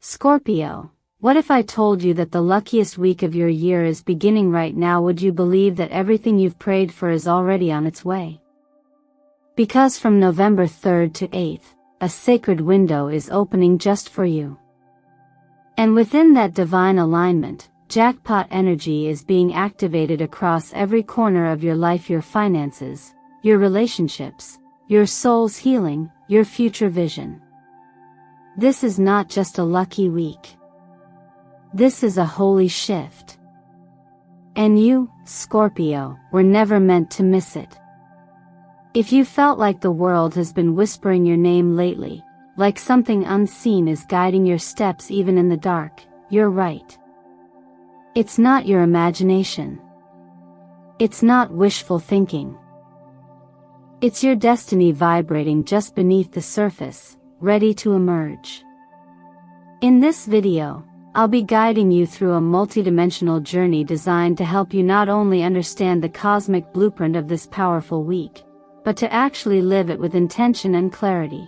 Scorpio, what if I told you that the luckiest week of your year is beginning right now? Would you believe that everything you've prayed for is already on its way? Because from November 3rd to 8th, a sacred window is opening just for you. And within that divine alignment, jackpot energy is being activated across every corner of your life: your finances, your relationships, your soul's healing, your future vision. This is not just a lucky week. This is a holy shift. And you, Scorpio, were never meant to miss it. If you felt like the world has been whispering your name lately, like something unseen is guiding your steps even in the dark, you're right. It's not your imagination. It's not wishful thinking. It's your destiny vibrating just beneath the surface, ready to emerge. In this video, I'll be guiding you through a multidimensional journey designed to help you not only understand the cosmic blueprint of this powerful week, but to actually live it with intention and clarity.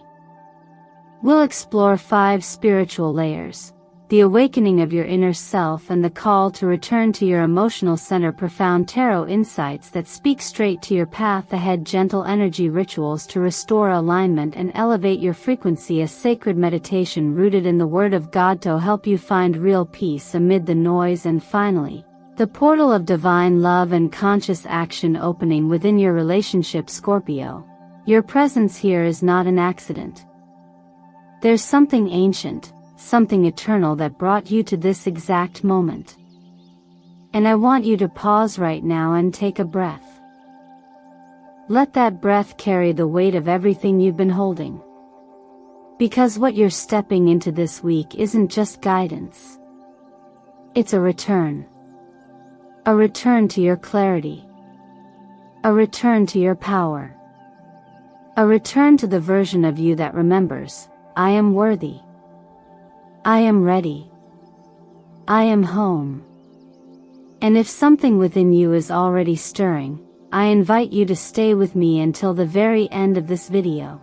We'll explore 5 spiritual layers: the awakening of your inner self and the call to return to your emotional center, profound tarot insights that speak straight to your path ahead, gentle energy rituals to restore alignment and elevate your frequency, a sacred meditation rooted in the Word of God to help you find real peace amid the noise, and finally, the portal of divine love and conscious action opening within your relationship. Scorpio, your presence here is not an accident. There's something ancient, something eternal that brought you to this exact moment. And I want you to pause right now and take a breath. Let that breath carry the weight of everything you've been holding. Because what you're stepping into this week isn't just guidance. It's a return. A return to your clarity. A return to your power. A return to the version of you that remembers, I am worthy. I am ready. I am home. And if something within you is already stirring, I invite you to stay with me until the very end of this video.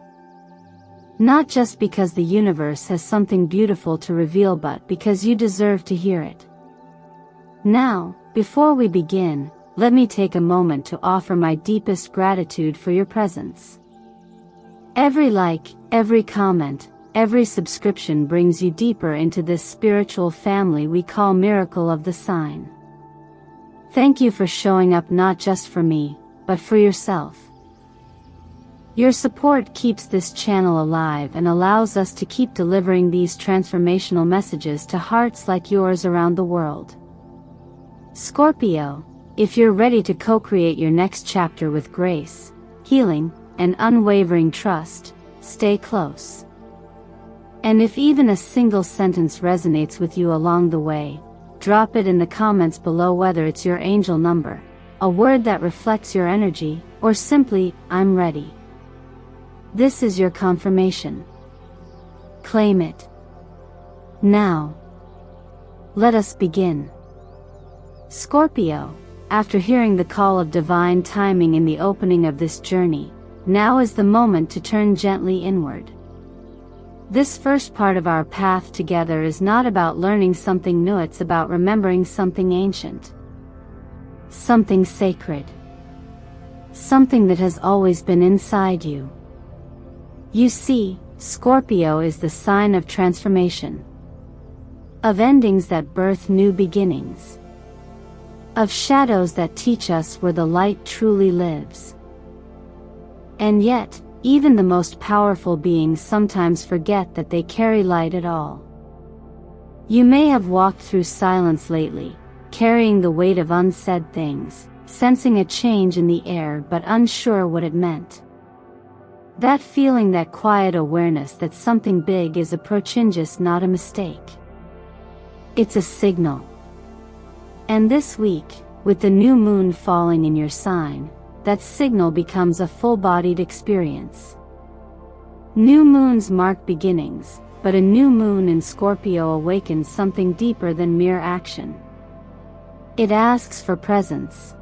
Not just because the universe has something beautiful to reveal, but because you deserve to hear it. Now, before we begin, let me take a moment to offer my deepest gratitude for your presence. Every like, every comment, every subscription brings you deeper into this spiritual family we call Miracle of the Sign. Thank you for showing up not just for me, but for yourself. Your support keeps this channel alive and allows us to keep delivering these transformational messages to hearts like yours around the world. Scorpio, if you're ready to co-create your next chapter with grace, healing, and unwavering trust, stay close. And if even a single sentence resonates with you along the way, drop it in the comments below, whether it's your angel number, a word that reflects your energy, or simply, I'm ready. This is your confirmation. Claim it. Now, let us begin. Scorpio, after hearing the call of divine timing in the opening of this journey, now is the moment to turn gently inward. This first part of our path together is not about learning something new, it's about remembering something ancient. Something sacred. Something that has always been inside you. You see, Scorpio is the sign of transformation. Of endings that birth new beginnings. Of shadows that teach us where the light truly lives. And yet, even the most powerful beings sometimes forget that they carry light at all. You may have walked through silence lately, carrying the weight of unsaid things, sensing a change in the air but unsure what it meant. That feeling, that quiet awareness that something big is approaching, just not a mistake. It's a signal. And this week, with the new moon falling in your sign, that signal becomes a full-bodied experience. New moons mark beginnings, but a new moon in Scorpio awakens something deeper than mere action. It asks for presence.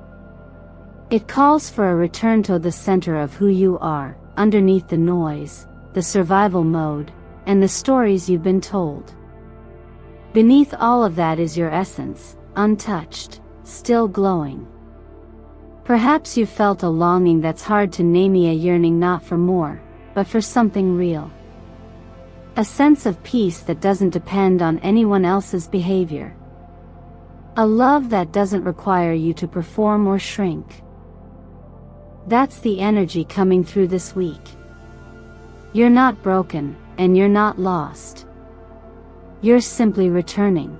It calls for a return to the center of who you are, underneath the noise, the survival mode, and the stories you've been told. Beneath all of that is your essence, untouched, still glowing. Perhaps you felt a longing that's hard to name, a yearning not for more, but for something real. A sense of peace that doesn't depend on anyone else's behavior. A love that doesn't require you to perform or shrink. That's the energy coming through this week. You're not broken, and you're not lost. You're simply returning.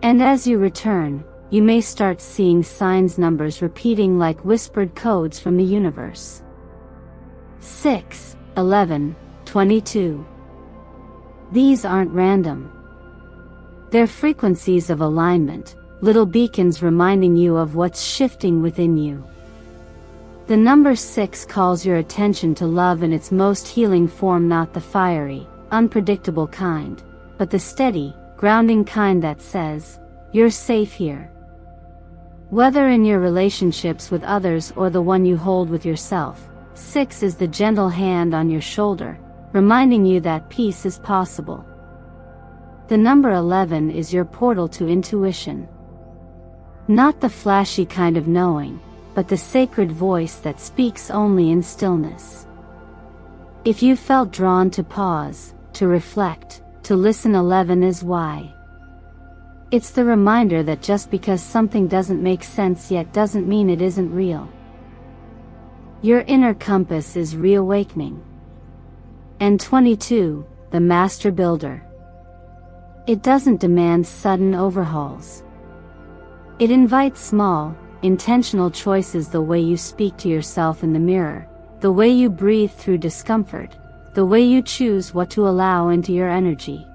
And as you return, you may start seeing signs, numbers repeating like whispered codes from the universe. 6, 11, 22. These aren't random. They're frequencies of alignment, little beacons reminding you of what's shifting within you. The number 6 calls your attention to love in its most healing form, not the fiery, unpredictable kind, but the steady, grounding kind that says, you're safe here. Whether in your relationships with others or the one you hold with yourself, 6 is the gentle hand on your shoulder, reminding you that peace is possible. The number 11 is your portal to intuition. Not the flashy kind of knowing, but the sacred voice that speaks only in stillness. If you felt drawn to pause, to reflect, to listen, 11 is why. It's the reminder that just because something doesn't make sense yet doesn't mean it isn't real. Your inner compass is reawakening. And 22, the master builder. It doesn't demand sudden overhauls. It invites small, intentional choices, the way you speak to yourself in the mirror, the way you breathe through discomfort, the way you choose what to allow into your energy.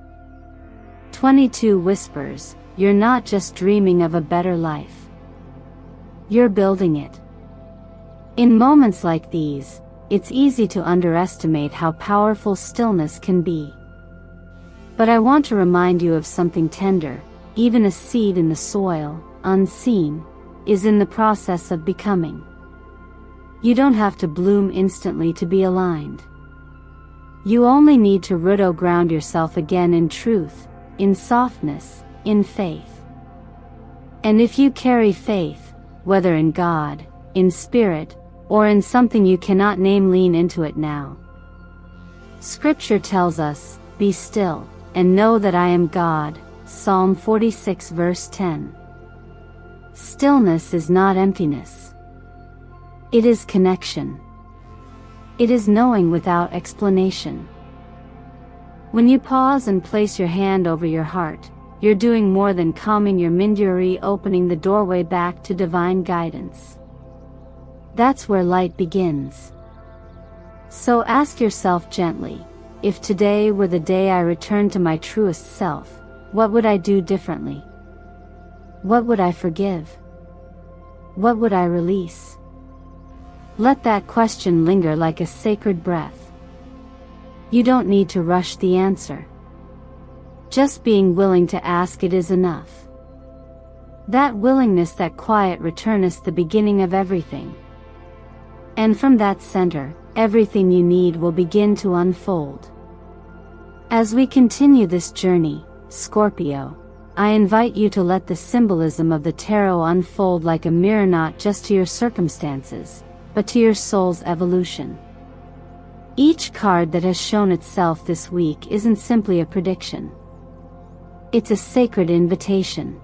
22 whispers, you're not just dreaming of a better life. You're building it. In moments like these, it's easy to underestimate how powerful stillness can be. But I want to remind you of something tender. Even a seed in the soil, unseen, is in the process of becoming. You don't have to bloom instantly to be aligned. You only need to root or ground yourself again in truth, in softness, in faith. And if you carry faith, whether in God, in spirit, or in something you cannot name, lean into it now. Scripture tells us, be still, and know that I am God, Psalm 46 verse 10. Stillness is not emptiness. It is connection. It is knowing without explanation. When you pause and place your hand over your heart, you're doing more than calming your mind, you're opening the doorway back to divine guidance. That's where light begins. So ask yourself gently, if today were the day I returned to my truest self, what would I do differently? What would I forgive? What would I release? Let that question linger like a sacred breath. You don't need to rush the answer. Just being willing to ask it is enough. That willingness, that quiet return is the beginning of everything. And from that center, everything you need will begin to unfold. As we continue this journey, Scorpio, I invite you to let the symbolism of the tarot unfold like a mirror, not just to your circumstances, but to your soul's evolution. Each card that has shown itself this week isn't simply a prediction. It's a sacred invitation.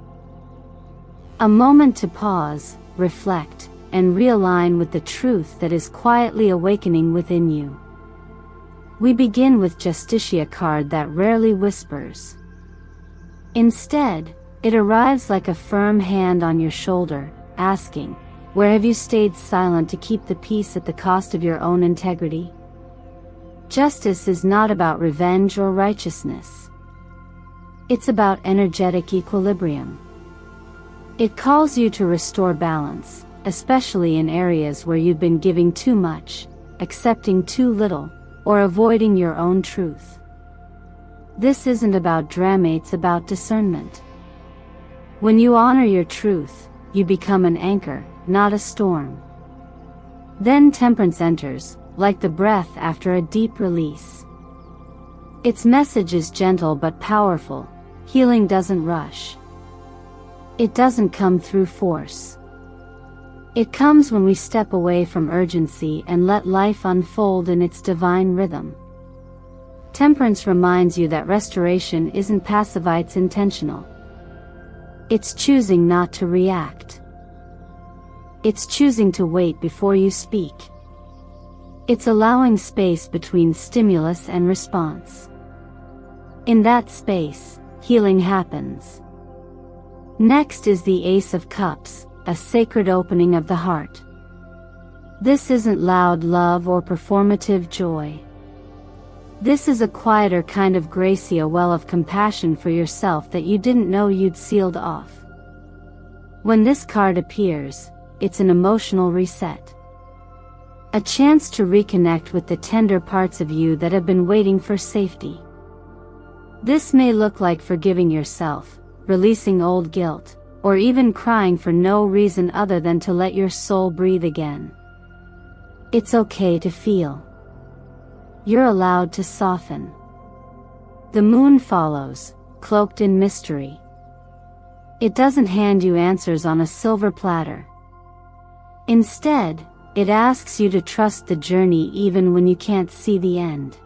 A moment to pause, reflect, and realign with the truth that is quietly awakening within you. We begin with Justicia card that rarely whispers. Instead, it arrives like a firm hand on your shoulder, asking, where have you stayed silent to keep the peace at the cost of your own integrity? Justice is not about revenge or righteousness. It's about energetic equilibrium. It calls you to restore balance, especially in areas where you've been giving too much, accepting too little, or avoiding your own truth. This isn't about drama, it's about discernment. When you honor your truth, you become an anchor, not a storm. Then temperance enters, like the breath after a deep release. Its message is gentle but powerful. Healing doesn't rush. It doesn't come through force. It comes when we step away from urgency and let life unfold in its divine rhythm. Temperance reminds you that restoration isn't passive, it's intentional. It's choosing not to react. It's choosing to wait before you speak. It's allowing space between stimulus and response. In that space, healing happens. Next is the Ace of Cups, a sacred opening of the heart. This isn't loud love or performative joy. This is a quieter kind of grace, a well of compassion for yourself that you didn't know you'd sealed off. When this card appears, it's an emotional reset. A chance to reconnect with the tender parts of you that have been waiting for safety. This may look like forgiving yourself, releasing old guilt, or even crying for no reason other than to let your soul breathe again. It's okay to feel. You're allowed to soften. The moon follows, cloaked in mystery. It doesn't hand you answers on a silver platter. Instead, it asks you to trust the journey even when you can't see the end.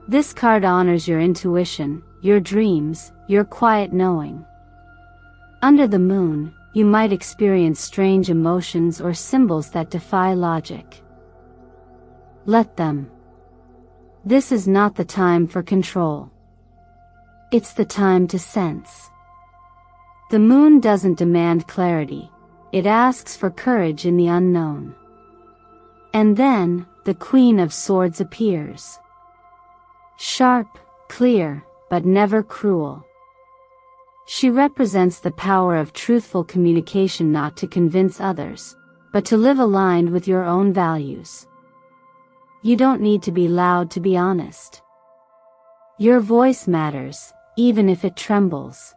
This card honors your intuition, your dreams, your quiet knowing. Under the moon, you might experience strange emotions or symbols that defy logic. Let them. This is not the time for control. It's the time to sense. The moon doesn't demand clarity. It asks for courage in the unknown. And then, the Queen of Swords appears. Sharp, clear, but never cruel. She represents the power of truthful communication, not to convince others, but to live aligned with your own values. You don't need to be loud to be honest. Your voice matters, even if it trembles.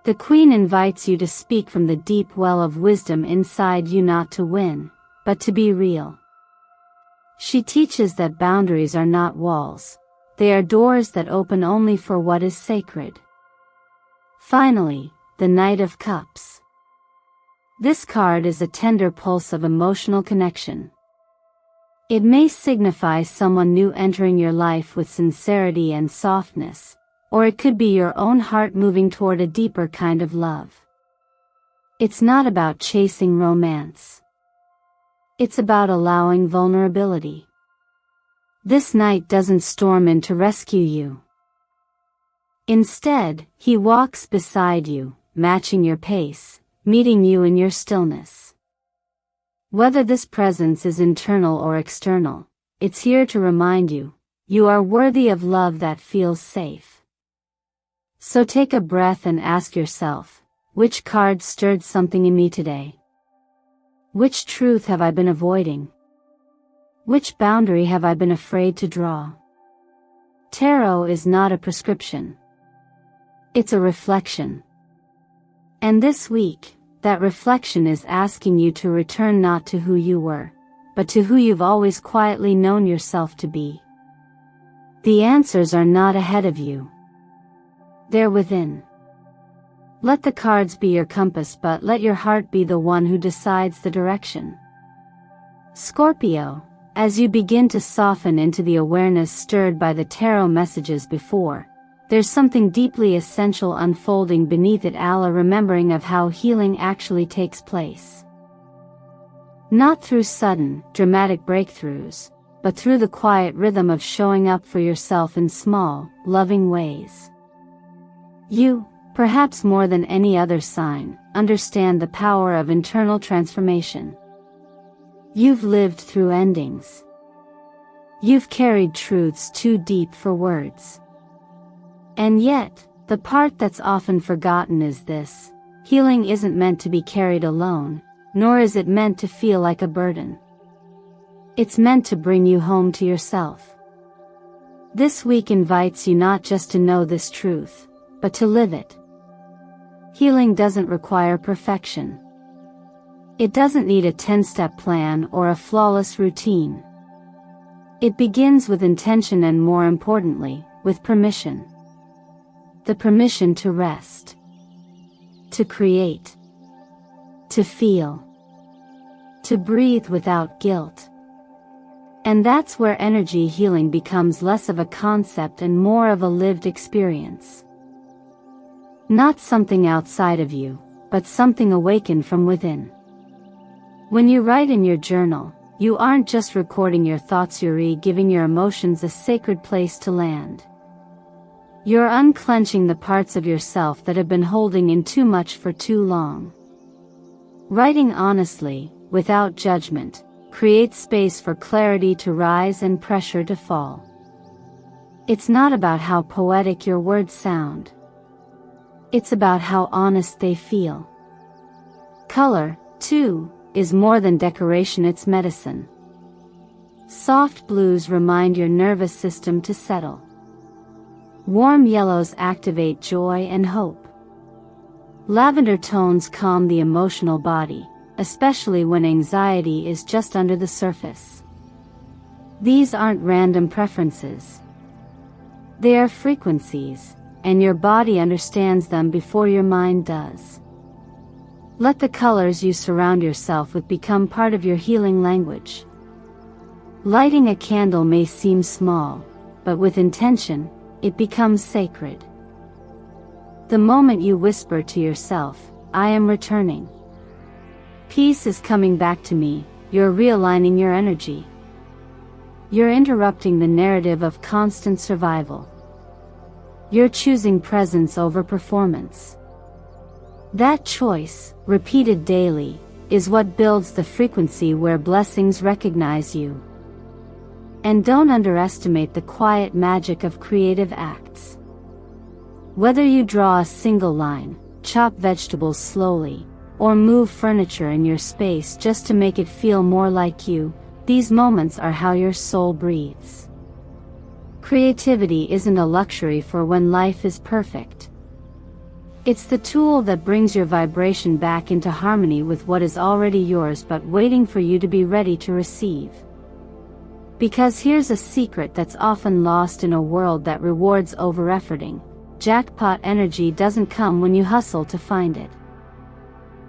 The Queen invites you to speak from the deep well of wisdom inside you, not to win, but to be real. She teaches that boundaries are not walls, they are doors that open only for what is sacred. Finally, the Knight of Cups. This card is a tender pulse of emotional connection. It may signify someone new entering your life with sincerity and softness, or it could be your own heart moving toward a deeper kind of love. It's not about chasing romance. It's about allowing vulnerability. This knight doesn't storm in to rescue you. Instead, he walks beside you, matching your pace, meeting you in your stillness. Whether this presence is internal or external, it's here to remind you, you are worthy of love that feels safe. So take a breath and ask yourself, which card stirred something in me today? Which truth have I been avoiding? Which boundary have I been afraid to draw? Tarot is not a prescription. It's a reflection. And this week, that reflection is asking you to return not to who you were, but to who you've always quietly known yourself to be. The answers are not ahead of you. They're within. Let the cards be your compass, but let your heart be the one who decides the direction. Scorpio, as you begin to soften into the awareness stirred by the tarot messages before, there's something deeply essential unfolding beneath it, a remembering of how healing actually takes place. Not through sudden, dramatic breakthroughs, but through the quiet rhythm of showing up for yourself in small, loving ways. You, perhaps more than any other sign, understand the power of internal transformation. You've lived through endings. You've carried truths too deep for words. And yet, the part that's often forgotten is this: healing isn't meant to be carried alone, nor is it meant to feel like a burden. It's meant to bring you home to yourself. This week invites you not just to know this truth, but to live it. Healing doesn't require perfection. It doesn't need a 10-step plan or a flawless routine. It begins with intention and, more importantly, with permission. the permission to rest, to create, to feel, to breathe without guilt. And that's where energy healing becomes less of a concept and more of a lived experience. Not something outside of you, but something awakened from within. When you write in your journal, you aren't just recording your thoughts, you're giving your emotions a sacred place to land. You're unclenching the parts of yourself that have been holding in too much for too long. Writing honestly, without judgment, creates space for clarity to rise and pressure to fall. It's not about how poetic your words sound. It's about how honest they feel. Color, too, is more than decoration, it's medicine. Soft blues remind your nervous system to settle. Warm yellows activate joy and hope. Lavender tones calm the emotional body, especially when anxiety is just under the surface. These aren't random preferences. They are frequencies, and your body understands them before your mind does. Let the colors you surround yourself with become part of your healing language. Lighting a candle may seem small, but with intention, it becomes sacred. The moment you whisper to yourself, "I am returning. Peace is coming back to me," you're realigning your energy. You're interrupting the narrative of constant survival. You're choosing presence over performance. That choice, repeated daily, is what builds the frequency where blessings recognize you. And don't underestimate the quiet magic of creative acts. Whether you draw a single line, chop vegetables slowly, or move furniture in your space just to make it feel more like you, these moments are how your soul breathes. Creativity isn't a luxury for when life is perfect. It's the tool that brings your vibration back into harmony with what is already yours but waiting for you to be ready to receive. Because here's a secret that's often lost in a world that rewards over-efforting: jackpot energy doesn't come when you hustle to find it.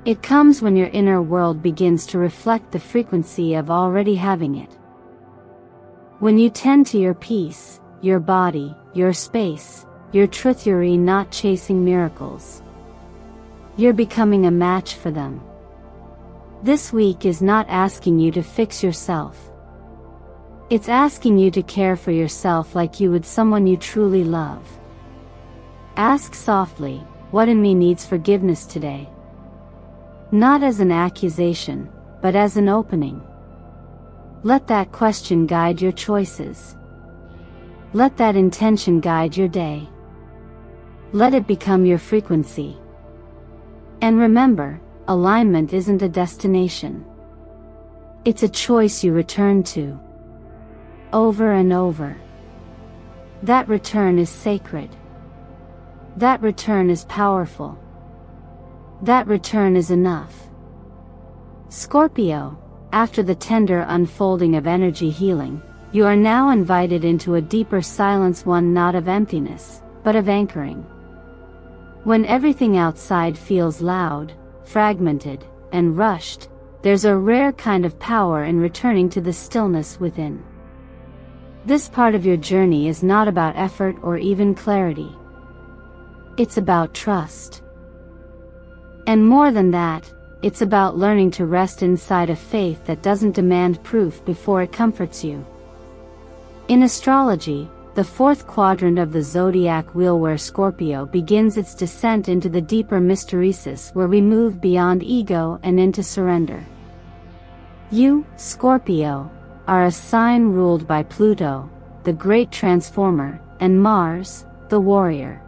It comes when your inner world begins to reflect the frequency of already having it. When you tend to your peace, your body, your space, your truth, you're not chasing miracles. You're becoming a match for them. This week is not asking you to fix yourself. It's asking you to care for yourself like you would someone you truly love. Ask softly, "What in me needs forgiveness today?" Not as an accusation, but as an opening. Let that question guide your choices. Let that intention guide your day. Let it become your frequency. And remember, alignment isn't a destination. It's a choice you return to. Over and over. That return is sacred. That return is powerful. That return is enough. Scorpio, after the tender unfolding of energy healing, you are now invited into a deeper silence, one not of emptiness, but of anchoring. When everything outside feels loud, fragmented, and rushed, there's a rare kind of power in returning to the stillness within. This part of your journey is not about effort or even clarity. It's about trust. And more than that, it's about learning to rest inside a faith that doesn't demand proof before it comforts you. In astrology, the fourth quadrant of the zodiac wheel, where Scorpio begins its descent into the deeper mysteresis, where we move beyond ego and into surrender. You, Scorpio, are a sign ruled by Pluto, the great transformer, and Mars, the warrior.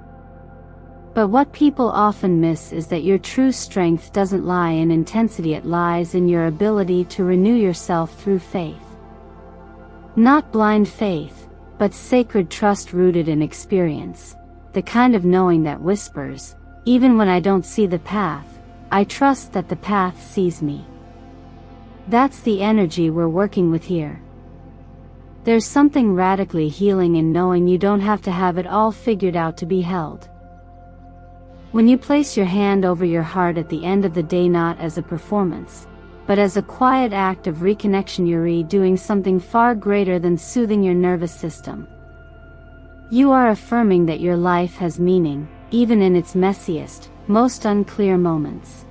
But what people often miss is that your true strength doesn't lie in intensity, it lies in your ability to renew yourself through faith. Not blind faith, but sacred trust rooted in experience, the kind of knowing that whispers, "Even when I don't see the path, I trust that the path sees me." That's the energy we're working with here. There's something radically healing in knowing you don't have to have it all figured out to be held. When you place your hand over your heart at the end of the day, not as a performance, but as a quiet act of reconnection, you're doing something far greater than soothing your nervous system. You are affirming that your life has meaning, even in its messiest, most unclear moments.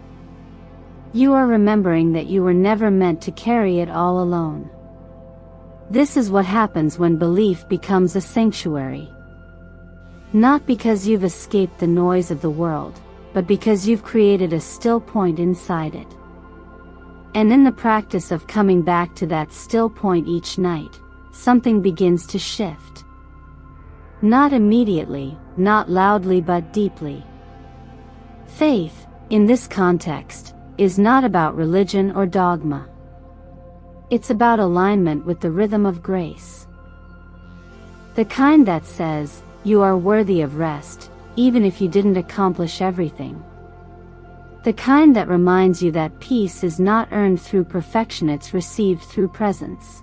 You are remembering that you were never meant to carry it all alone. This is what happens when belief becomes a sanctuary. Not because you've escaped the noise of the world, but because you've created a still point inside it. And in the practice of coming back to that still point each night, something begins to shift. Not immediately, not loudly, but deeply. Faith, in this context, is not about religion or dogma. It's about alignment with the rhythm of grace. The kind that says, you are worthy of rest, even if you didn't accomplish everything. The kind that reminds you that peace is not earned through perfection, it's received through presence.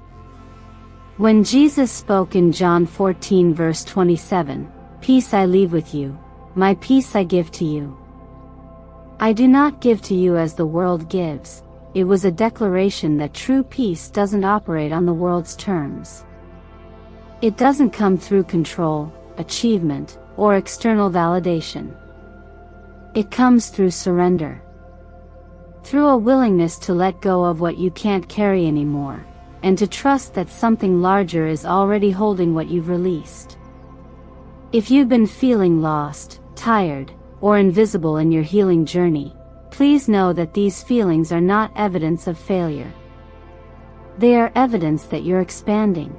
When Jesus spoke in John 14 verse 27, "Peace I leave with you, my peace I give to you. I do not give to you as the world gives," it was a declaration that true peace doesn't operate on the world's terms. It doesn't come through control, achievement, or external validation. It comes through surrender. Through a willingness to let go of what you can't carry anymore, and to trust that something larger is already holding what you've released. If you've been feeling lost, tired, or invisible in your healing journey, please know that these feelings are not evidence of failure. They are evidence that you're expanding.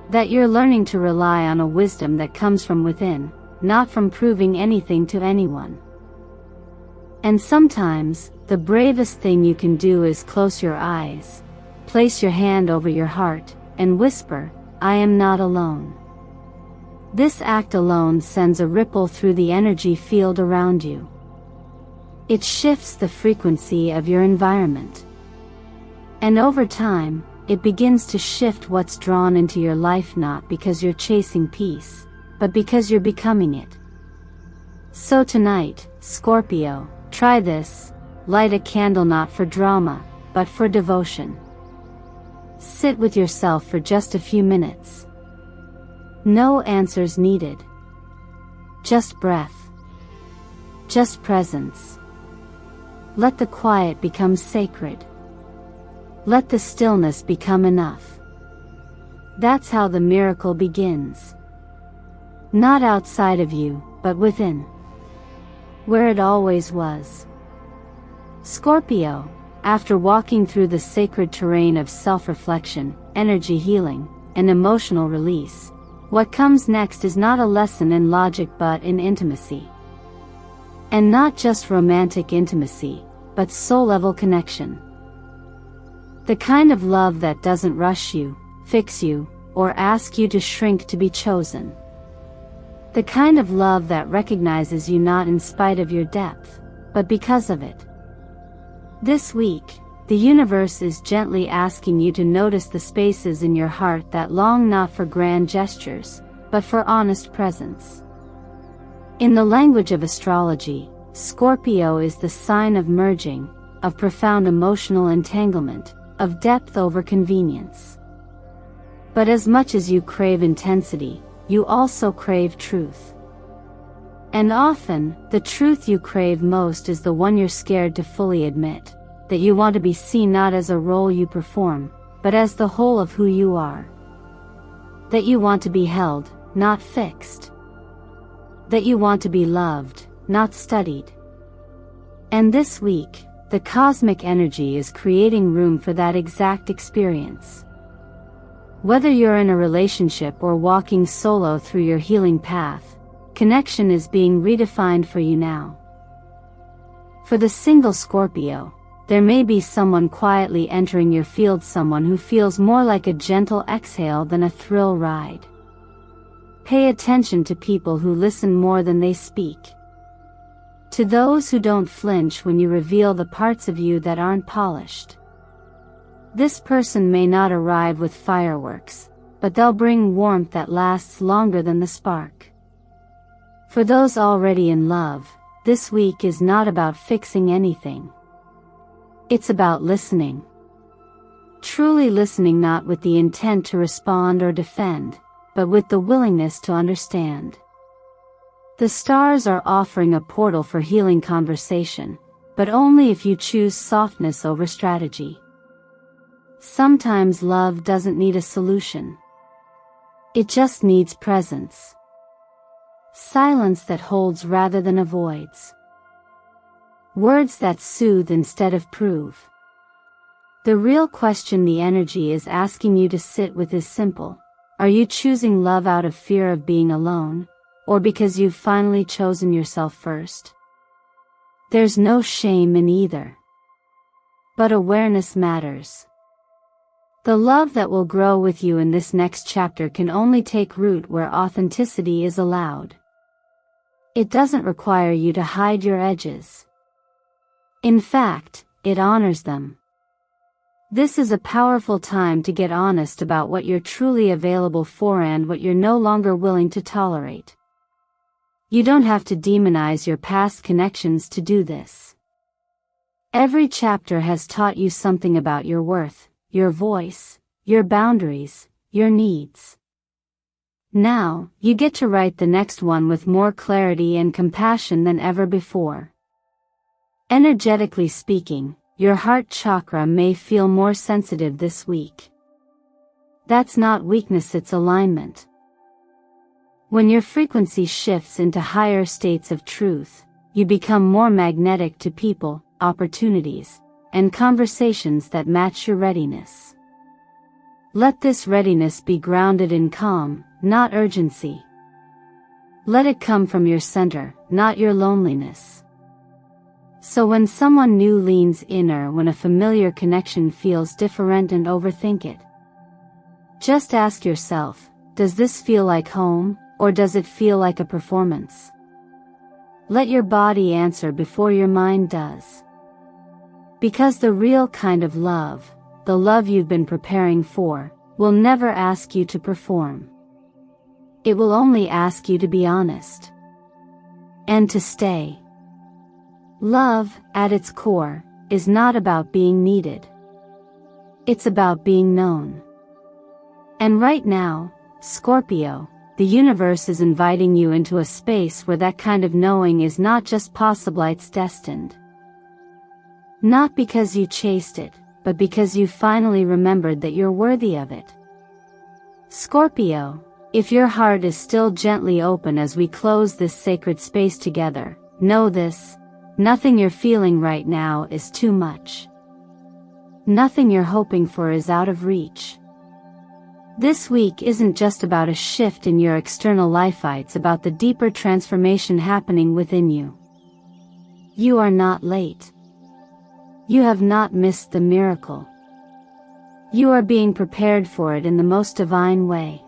That you're learning to rely on a wisdom that comes from within, not from proving anything to anyone. And sometimes, the bravest thing you can do is close your eyes, place your hand over your heart, and whisper, "I am not alone." This act alone sends a ripple through the energy field around you. It shifts the frequency of your environment. And over time, it begins to shift what's drawn into your life, not because you're chasing peace, but because you're becoming it. So tonight, Scorpio, try this. Light a candle not for drama, but for devotion. Sit with yourself for just a few minutes. No answers needed. Just breath. Just presence. Let the quiet become sacred. Let the stillness become enough. That's how the miracle begins. Not outside of you, but within. Where it always was. Scorpio, after walking through the sacred terrain of self-reflection, energy healing, and emotional release, what comes next is not a lesson in logic but in intimacy. And not just romantic intimacy, but soul-level connection. The kind of love that doesn't rush you, fix you, or ask you to shrink to be chosen. The kind of love that recognizes you not in spite of your depth, but because of it. This week, the universe is gently asking you to notice the spaces in your heart that long not for grand gestures, but for honest presence. In the language of astrology, Scorpio is the sign of merging, of profound emotional entanglement, of depth over convenience. But as much as you crave intensity, you also crave truth. And often, the truth you crave most is the one you're scared to fully admit, that you want to be seen not as a role you perform, but as the whole of who you are. That you want to be held, not fixed. That you want to be loved, not studied. And this week, the cosmic energy is creating room for that exact experience. Whether you're in a relationship or walking solo through your healing path, connection is being redefined for you now. For the single Scorpio, there may be someone quietly entering your field, someone who feels more like a gentle exhale than a thrill ride. Pay attention to people who listen more than they speak. To those who don't flinch when you reveal the parts of you that aren't polished. This person may not arrive with fireworks, but they'll bring warmth that lasts longer than the spark. For those already in love, this week is not about fixing anything. It's about listening. Truly listening, not with the intent to respond or defend, but with the willingness to understand. The stars are offering a portal for healing conversation, but only if you choose softness over strategy. Sometimes love doesn't need a solution. It just needs presence. Silence that holds rather than avoids. Words that soothe instead of prove. The real question the energy is asking you to sit with is simple. Are you choosing love out of fear of being alone, or because you've finally chosen yourself first? There's no shame in either. But awareness matters. The love that will grow with you in this next chapter can only take root where authenticity is allowed. It doesn't require you to hide your edges. In fact, it honors them. This is a powerful time to get honest about what you're truly available for and what you're no longer willing to tolerate. You don't have to demonize your past connections to do this. Every chapter has taught you something about your worth, your voice, your boundaries, your needs. Now, you get to write the next one with more clarity and compassion than ever before. Energetically speaking, your heart chakra may feel more sensitive this week. That's not weakness, it's alignment. When your frequency shifts into higher states of truth, you become more magnetic to people, opportunities, and conversations that match your readiness. Let this readiness be grounded in calm, not urgency. Let it come from your center, not your loneliness. So when someone new leans in or when a familiar connection feels different and overthink it, just ask yourself, does this feel like home, or does it feel like a performance? Let your body answer before your mind does. Because the real kind of love, the love you've been preparing for, will never ask you to perform. It will only ask you to be honest. And to stay. Love, at its core, is not about being needed. It's about being known. And right now, Scorpio, the universe is inviting you into a space where that kind of knowing is not just possible, it's destined. Not because you chased it, but because you finally remembered that you're worthy of it. Scorpio, if your heart is still gently open as we close this sacred space together, know this. Nothing you're feeling right now is too much. Nothing you're hoping for is out of reach. This week isn't just about a shift in your external life, it's about the deeper transformation happening within you. You are not late. You have not missed the miracle. You are being prepared for it in the most divine way.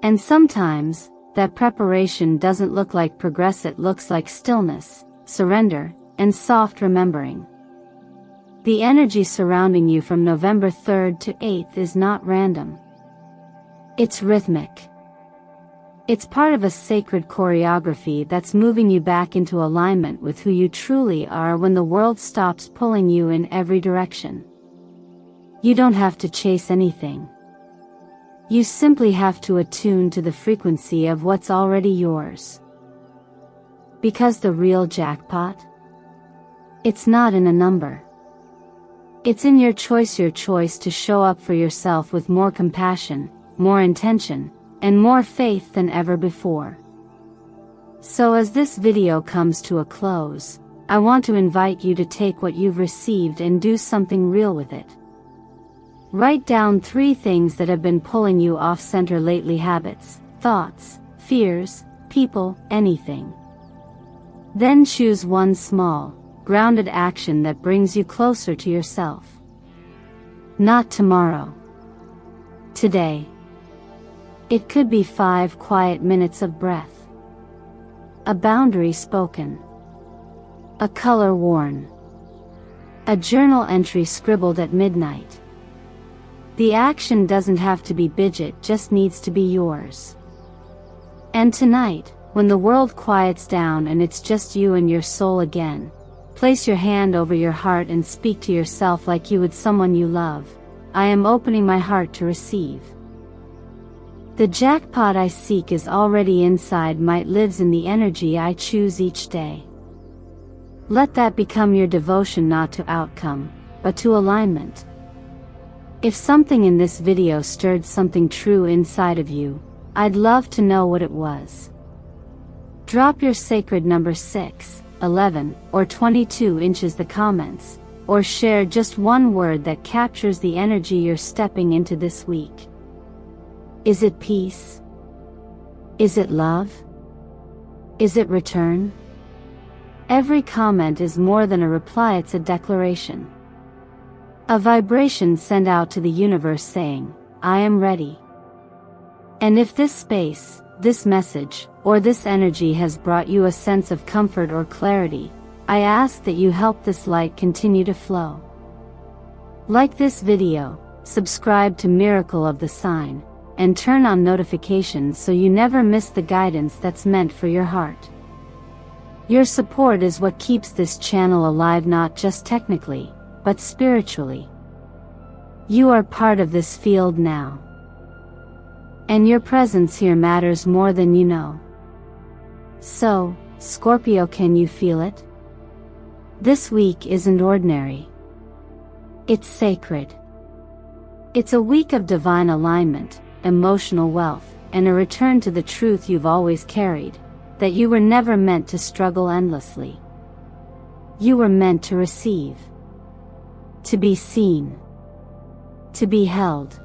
And sometimes, that preparation doesn't look like progress, it looks like stillness, surrender, and soft remembering. The energy surrounding you from November 3rd to 8th is not random. It's rhythmic. It's part of a sacred choreography that's moving you back into alignment with who you truly are when the world stops pulling you in every direction. You don't have to chase anything. You simply have to attune to the frequency of what's already yours. Because the real jackpot? It's not in a number. It's in your choice to show up for yourself with more compassion, more intention, and more faith than ever before. So as this video comes to a close, I want to invite you to take what you've received and do something real with it. Write down 3 things that have been pulling you off center lately: habits, thoughts, fears, people, anything. Then choose one small, grounded action that brings you closer to yourself. Not tomorrow. Today. It could be 5 quiet minutes of breath. A boundary spoken. A color worn. A journal entry scribbled at midnight. The action doesn't have to be big, it just needs to be yours. And tonight, When the world quiets down and it's just you and your soul again, place your hand over your heart and speak to yourself like you would someone you love. I am opening my heart to receive. The jackpot I seek is already inside. Might lives in the energy I choose each day. Let that become your devotion, not to outcome, but to alignment. If something in this video stirred something true inside of you, I'd love to know what it was. Drop your sacred number 6, 11, or 22 inches the comments, or share just one word that captures the energy you're stepping into this week. Is it peace? Is it love? Is it return? Every comment is more than a reply, it's a declaration. A vibration sent out to the universe saying, I am ready. And if this space, this message, or this energy has brought you a sense of comfort or clarity, I ask that you help this light continue to flow. Like this video, subscribe to Miracle of the Sign, and turn on notifications so you never miss the guidance that's meant for your heart. Your support is what keeps this channel alive, not just technically, but spiritually. You are part of this field now. And your presence here matters more than you know. So, Scorpio, can you feel it? This week isn't ordinary. It's sacred. It's a week of divine alignment, emotional wealth, and a return to the truth you've always carried, that you were never meant to struggle endlessly. You were meant to receive. To be seen. To be held.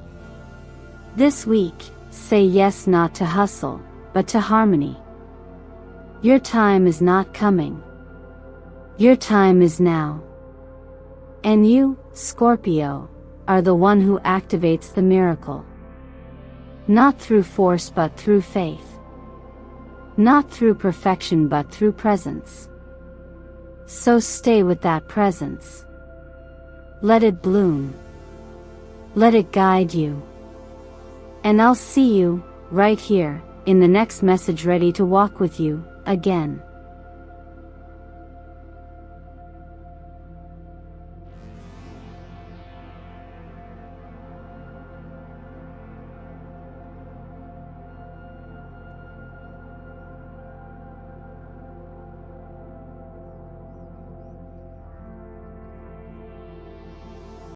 This week, say yes not to hustle, but to harmony. Your time is not coming. Your time is now. And you, Scorpio, are the one who activates the miracle. Not through force but through faith. Not through perfection but through presence. So stay with that presence. Let it bloom. Let it guide you. And I'll see you, right here, in the next message, ready to walk with you, again.